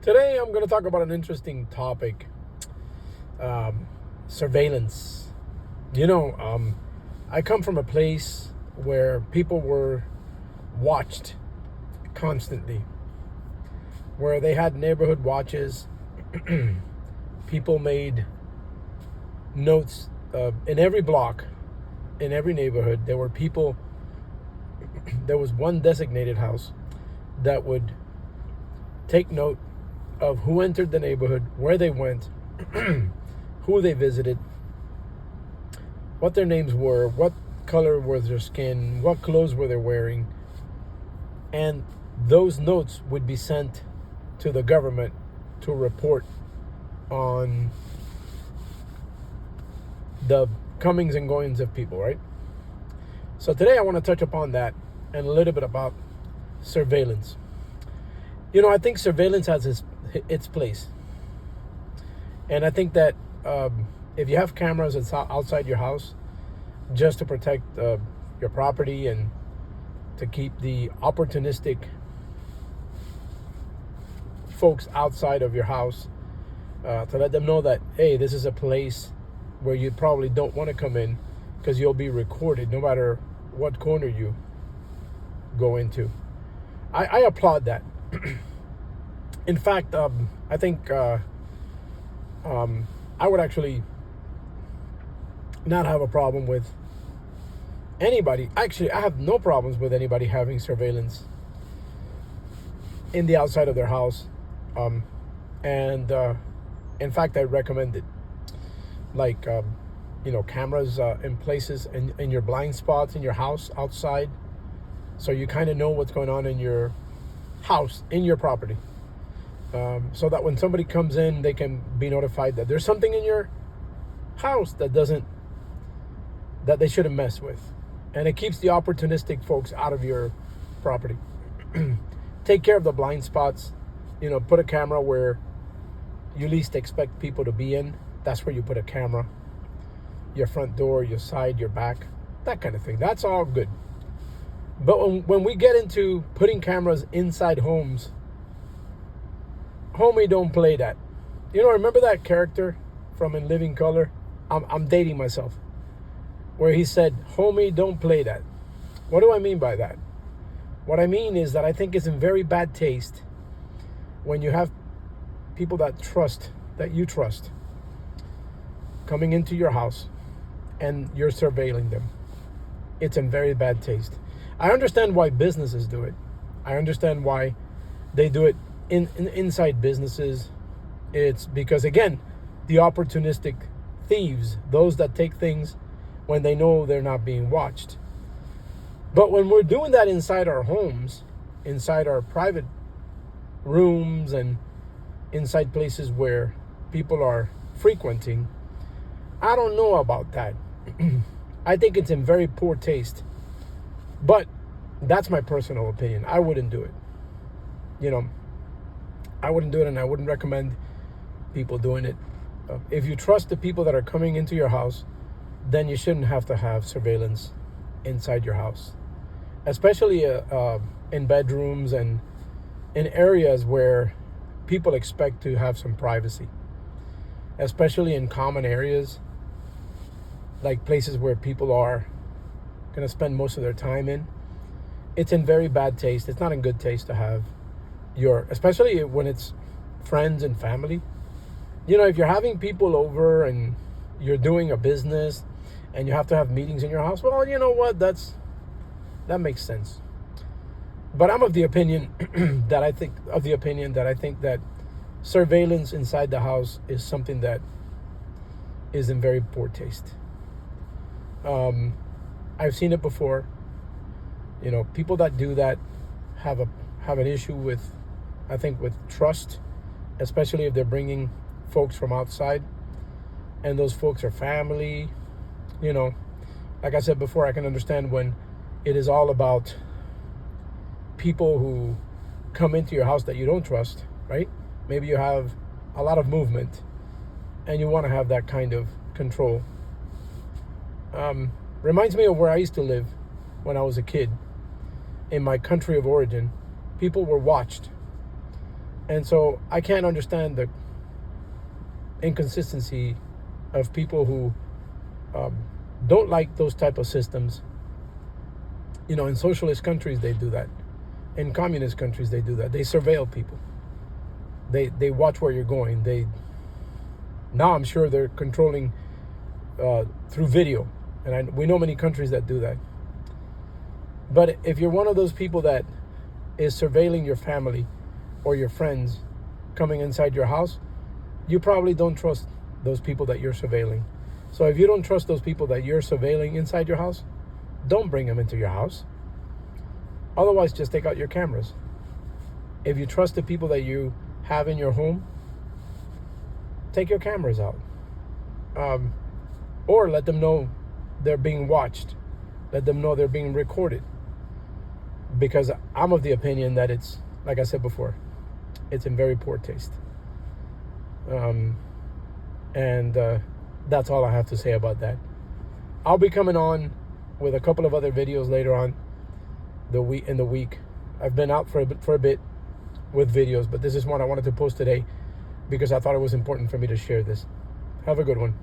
Today, I'm going to talk about an interesting topic, surveillance. I come from a place where people were watched constantly, where they had neighborhood watches. People made notes in every block, in every neighborhood. There were people, there was one designated house that would take note of who entered the neighborhood, where they went, who they visited, what their names were, what color was their skin, what clothes were they wearing. And those notes would be sent to the government to report on the comings and goings of people, right? So today I want to touch upon that and a little bit about surveillance. I think surveillance has its place. And I think that if you have cameras outside your house just to protect your property and to keep the opportunistic folks outside of your house, to let them know that, hey, this is a place where you probably don't want to come in because you'll be recorded no matter what corner you go into. I applaud that. In fact, I think I would actually not have a problem with anybody. Actually, I have no problems with anybody having surveillance in the outside of their house. And in fact, I recommend it. Like, cameras in places in your blind spots in your house outside. So you kind of know what's going on in your house, in your property. So that when somebody comes in, they can be notified that there's something in your house that they shouldn't mess with. And it keeps the opportunistic folks out of your property. Take care of the blind spots. Put a camera where you least expect people to be in. That's where you put a camera. Your front door, your side, your back, that kind of thing. That's all good. But when we get into putting cameras inside homes, homie, don't play that. Remember that character from In Living Color? I'm dating myself. Where he said, homie, don't play that. What do I mean by that? What I mean is that I think it's in very bad taste when you have people that you trust, coming into your house and you're surveilling them. It's in very bad taste. I understand why businesses do it. I understand why they do it inside businesses. It's because, again, the opportunistic thieves, those that take things when they know they're not being watched. But when we're doing that inside our homes, inside our private rooms, and inside places where people are frequenting, I don't know about that. I think it's in very poor taste. But that's my personal opinion. I wouldn't do it. I wouldn't do it, and I wouldn't recommend people doing it. If you trust the people that are coming into your house, then you shouldn't have to have surveillance inside your house, especially in bedrooms and in areas where people expect to have some privacy, especially in common areas, like places where people are going to spend most of their time in. It's in very bad taste. It's not in good taste to have especially when it's friends and family. If you're having people over and you're doing a business and you have to have meetings in your house, well, you know what? That makes sense. But I'm of the opinion that I think that surveillance inside the house is something that is in very poor taste. I've seen it before. People that do that have an issue with trust, especially if they're bringing folks from outside, and those folks are family. Like I said before, I can understand when it is all about people who come into your house that you don't trust, right? Maybe you have a lot of movement and you want to have that kind of control. Reminds me of where I used to live when I was a kid. In my country of origin, people were watched. And so I can't understand the inconsistency of people who um, don't like those type of systems. You know, in socialist countries they do that. In communist countries they do that. They surveil people. They watch where you're going. Now I'm sure they're controlling through video, and we know many countries that do that. But if you're one of those people that is surveilling your family or your friends coming inside your house, you probably don't trust those people that you're surveilling. So if you don't trust those people that you're surveilling inside your house, don't bring them into your house. Otherwise, just take out your cameras. If you trust the people that you have in your home, take your cameras out. Or let them know they're being watched. Let them know they're being recorded. Because I'm of the opinion that it's, like I said before, it's in very poor taste. And that's all I have to say about that. I'll be coming on with a couple of other videos later on in the week. I've been out for a bit with videos, but this is one I wanted to post today because I thought it was important for me to share this. Have a good one.